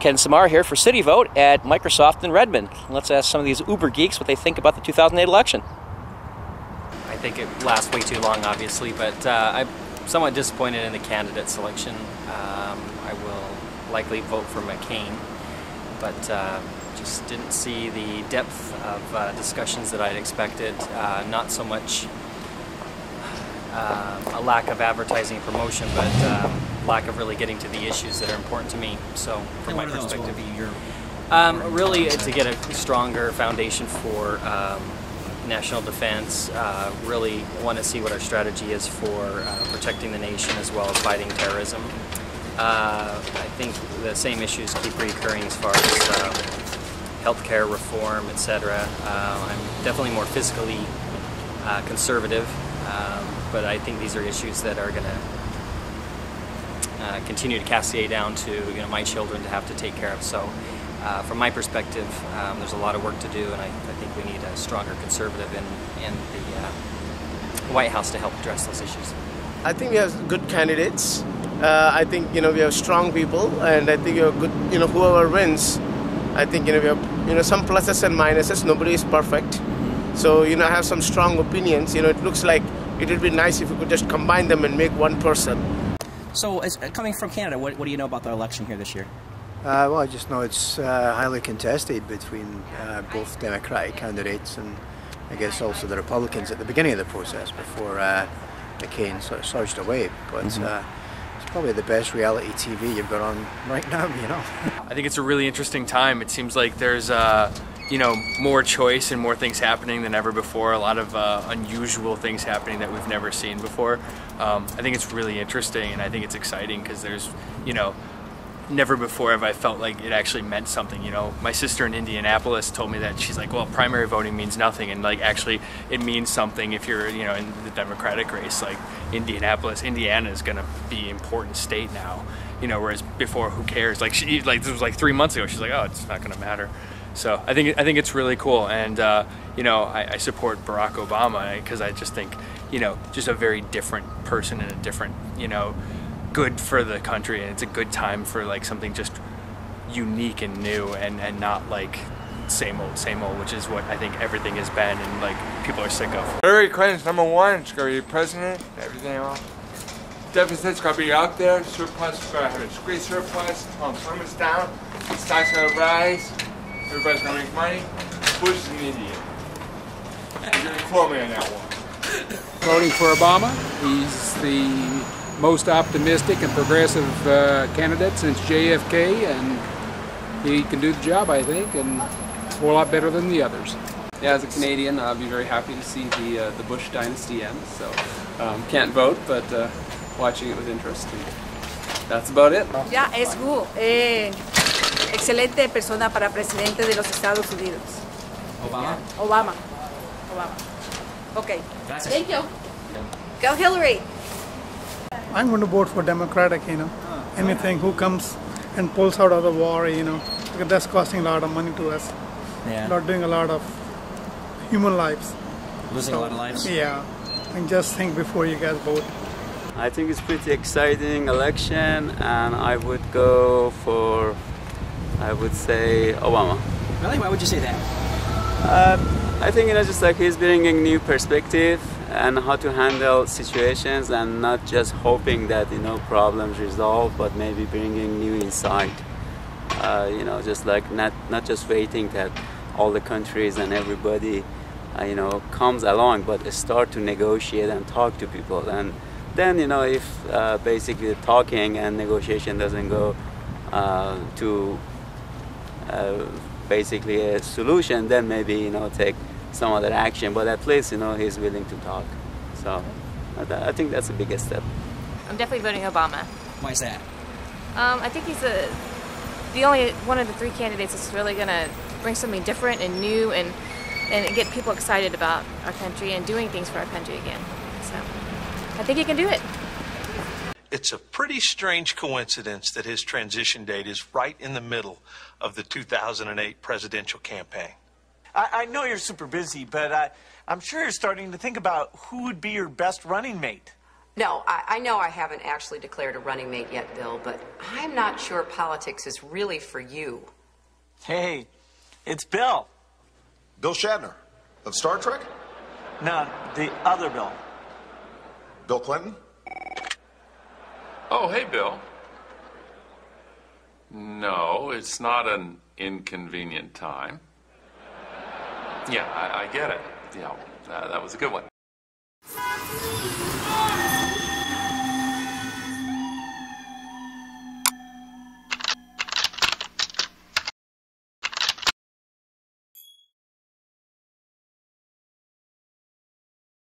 Ken Samarra here for CitiVote at Microsoft in Redmond. Let's ask some of these Uber geeks what they think about the 2008 election. I think it lasts way too long, obviously, but I'm somewhat disappointed in the candidate selection. I will likely vote for McCain, but just didn't see the depth of discussions that I'd expected. Not so much a lack of advertising and promotion, but lack of really getting to the issues that are important to me. So, from my perspective, really to get a stronger foundation for national defense. Really want to see what our strategy is for protecting the nation as well as fighting terrorism. I think the same issues keep recurring as far as healthcare reform, etc. I'm definitely more fiscally conservative, but I think these are issues that are going to continue to cascade down to my children to have to take care of. So from my perspective, there's a lot of work to do, and I think we need a stronger conservative in the White House to help address those issues. I think we have good candidates. I think we have strong people, and I think good. Whoever wins, I think we have some pluses and minuses. Nobody is perfect, so I have some strong opinions. It looks like it would be nice if we could just combine them and make one person. So, coming from Canada, what do you know about the election here this year? Well, I just know it's highly contested between both Democratic candidates and I guess also the Republicans at the beginning of the process before McCain sort of surged away. But it's probably the best reality TV you've got on right now, I think it's a really interesting time. It seems like there's more choice and more things happening than ever before. A lot of unusual things happening that we've never seen before. I think it's really interesting, and I think it's exciting because there's, never before have I felt like it actually meant something. My sister in Indianapolis told me that she's like, well, primary voting means nothing, and like actually it means something if you're, in the Democratic race. Like Indiana is going to be an important state now. Whereas before, who cares? Like this was like 3 months ago. She's like, oh, it's not going to matter. So I think it's really cool, and I support Barack Obama because I just think just a very different person and a different good for the country, and it's a good time for like something just unique and new and not like same old, which is what I think everything has been and like people are sick of. Hillary Clinton's #1. She's gonna be president. Everything else. Deficit's gonna be out there. Surplus, we're gonna have a great surplus. Unemployment's down. Stocks gonna rise. Everybody's gonna make money. Bush is an idiot. You're gonna quote me on that one. Voting for Obama. He's the most optimistic and progressive candidate since JFK, and he can do the job, I think, and a whole lot better than the others. Yeah, as a Canadian, I'd be very happy to see the Bush dynasty end. So can't vote, but watching it with interest. And that's about it. Ya, es Gu. Excelente persona para presidente de los Estados Unidos. Obama? Yeah. Obama. Okay. Gracias. Thank you. Go Hillary. I'm going to vote for Democratic, anything who comes and pulls out of the war, because that's costing a lot of money to us. Yeah. Not doing a lot of human lives. Losing a lot of lives? Yeah. And just think before you guys vote. I think it's pretty exciting election, and I would go for, I would say, Obama. Really? Why would you say that? I think just like he's bringing new perspective and how to handle situations, and not just hoping that problems resolve, but maybe bringing new insight. Just like not just waiting that all the countries and everybody comes along, but start to negotiate and talk to people. And then if basically talking and negotiation doesn't go to basically a solution, then maybe take some other action, but at least he's willing to talk. So I think that's the biggest step. I'm definitely voting Obama. Why is that? I think he's the only one of the three candidates that's really going to bring something different and new and get people excited about our country and doing things for our country again. So I think he can do it. It's a pretty strange coincidence that his transition date is right in the middle of the 2008 presidential campaign. I know you're super busy, but I'm sure you're starting to think about who would be your best running mate. No, I know I haven't actually declared a running mate yet, Bill, but I'm not sure politics is really for you. Hey, it's Bill. Bill Shatner of Star Trek? No, the other Bill. Bill Clinton? Oh, hey, Bill. No, it's not an inconvenient time. Yeah, I get it. Yeah, that was a good one.